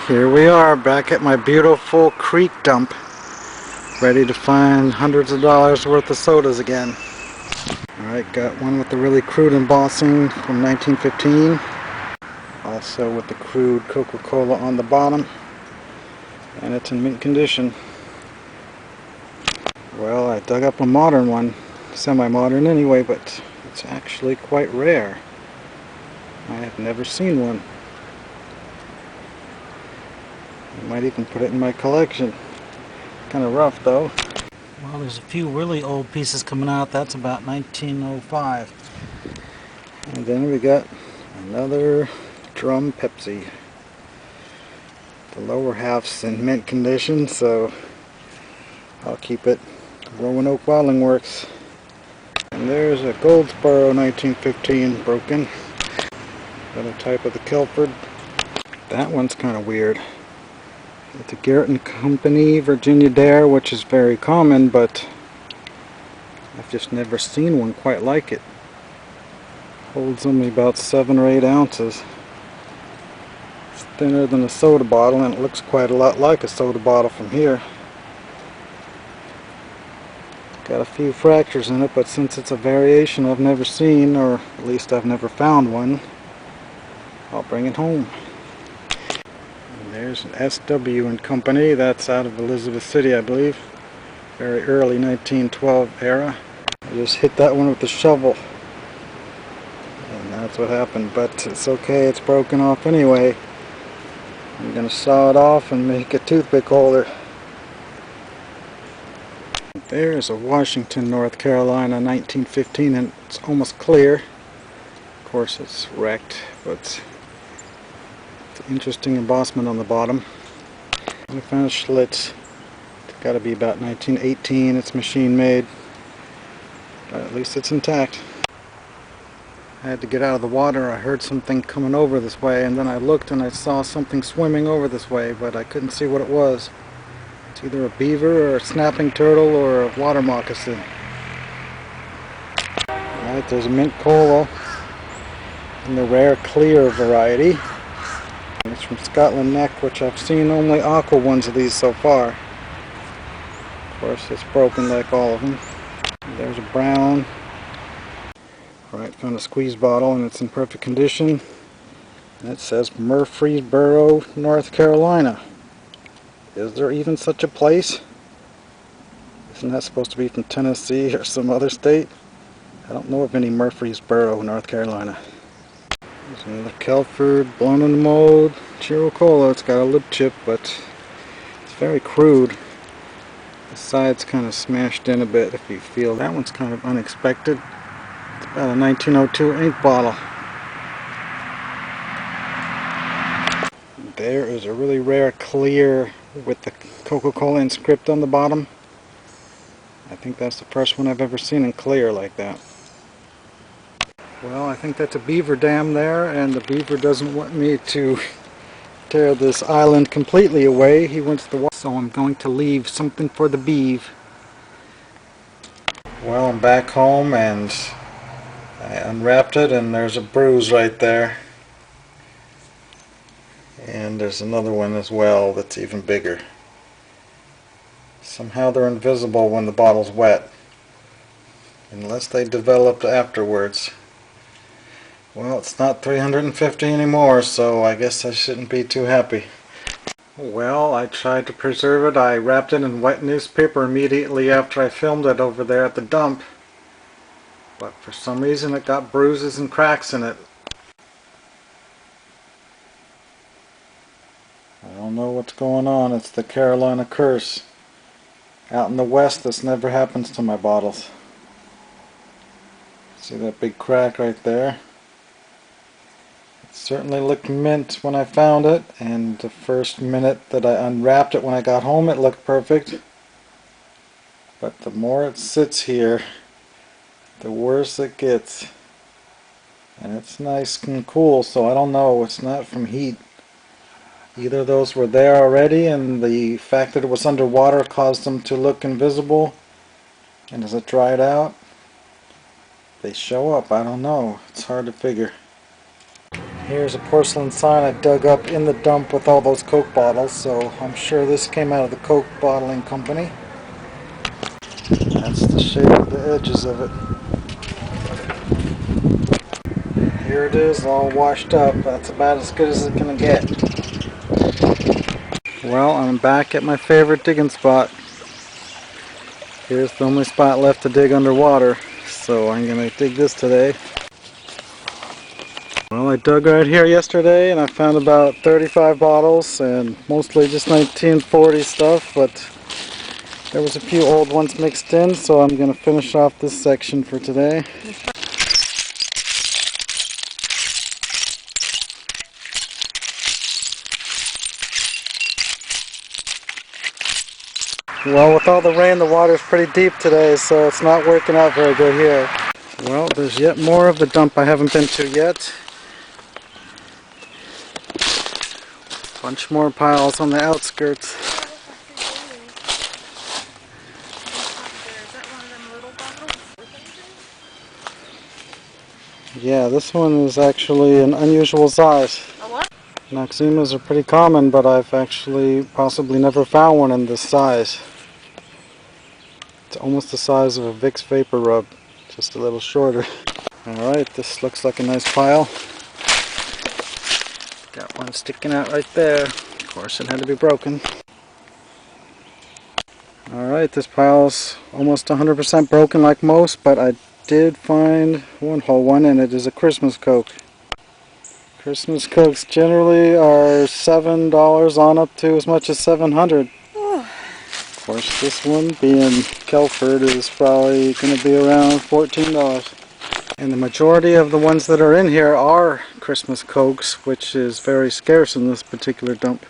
Here we are back at my beautiful creek dump, ready to find hundreds of dollars worth of sodas again. Alright, got one with the really crude embossing from 1915. Also with the crude CocaCola on the bottom. And it's in mint condition. Well, I dug up a modern one, semi-modern anyway, but it's actually quite rare. I have never seen one. I might even put it in my collection. Kind of rough though. Well, there's a few really old pieces coming out. That's about 1905. And then we got another drum Pepsi. The lower half's in mint condition, so I'll keep it. Roanoke Bottling Works. And there's a Goldsboro 1915 broken. Another type of the Kelford. That one's kind of weird. It's a Garrett and Company Virginia Dare, which is very common, but I've just never seen one quite like it. Holds only about 7 or 8 ounces. It's thinner than a soda bottle, and it looks quite a lot like a soda bottle from here. Got a few fractures in it, but since it's a variation I've never seen, or at least I've never found one, I'll bring it home. There's an SW and Company. That's out of Elizabeth City, I believe. Very early 1912 era. I just hit that one with the shovel. And that's what happened. But it's okay, it's broken off anyway. I'm going to saw it off and make a toothpick holder. There's a Washington, North Carolina 1915, and it's almost clear. Of course it's wrecked, but interesting embossment on the bottom. I found a Schlitz. It's got to be about 1918. It's machine made, but at least it's intact. I had to get out of the water. I heard something coming over this way, and then I looked and I saw something swimming over this way, but I couldn't see what it was. It's either a beaver or a snapping turtle or a water moccasin. Alright, there's a mint cola in the rare clear variety. It's from Scotland Neck, which I've seen only aqua ones of these so far. Of course, it's broken like all of them. There's a brown. Right, found a squeeze bottle and it's in perfect condition. And it says Murfreesboro, North Carolina. Is there even such a place? Isn't that supposed to be from Tennessee or some other state? I don't know of any Murfreesboro, North Carolina. There's another Kelford, blown in the mold, Chiro Cola. It's got a lip chip, but it's very crude. The side's kind of smashed in a bit if you feel. That one's kind of unexpected. It's about a 1902 ink bottle. There is a really rare clear with the Coca-Cola inscript on the bottom. I think that's the first one I've ever seen in clear like that. Well, I think that's a beaver dam there, and the beaver doesn't want me to tear this island completely away. He wants the water, so I'm going to leave something for the beav. Well, I'm back home and I unwrapped it, and there's a bruise right there. And there's another one as well that's even bigger. Somehow they're invisible when the bottle's wet, unless they developed afterwards. Well, it's not 350 anymore, so I guess I shouldn't be too happy. Well, I tried to preserve it. I wrapped it in wet newspaper immediately after I filmed it over there at the dump. But for some reason it got bruises and cracks in it. I don't know what's going on. It's the Carolina curse. Out in the west, this never happens to my bottles. See that big crack right there? It certainly looked mint when I found it, and the first minute that I unwrapped it when I got home, it looked perfect. But the more it sits here, the worse it gets. And it's nice and cool, so I don't know. It's not from heat. Either those were there already, and the fact that it was underwater caused them to look invisible, and as it dried out, they show up. I don't know. It's hard to figure. Here's a porcelain sign I dug up in the dump with all those Coke bottles, so I'm sure this came out of the Coke bottling company. That's the shape of the edges of it. Here it is, all washed up. That's about as good as it's gonna get. Well, I'm back at my favorite digging spot. Here's the only spot left to dig underwater, so I'm gonna dig this today. Well, I dug right here yesterday and I found about 35 bottles and mostly just 1940 stuff, but there was a few old ones mixed in, so I'm going to finish off this section for today. Well, with all the rain, the water's pretty deep today, so it's not working out very good here. Well, there's yet more of the dump I haven't been to yet. Bunch more piles on the outskirts. Yeah, this one is actually an unusual size. A what? Noxemas are pretty common, but I've actually possibly never found one in this size. It's almost the size of a Vicks Vapor Rub, just a little shorter. Alright, this looks like a nice pile. Got one sticking out right there. Of course, it had to be broken. Alright, this pile's almost 100% broken like most, but I did find one whole one, and it is a Christmas Coke. Christmas Cokes generally are $7 on up to as much as $700. Of course, this one, being Kelford, is probably going to be around $14. And the majority of the ones that are in here are Christmas Cokes, which is very scarce in this particular dump.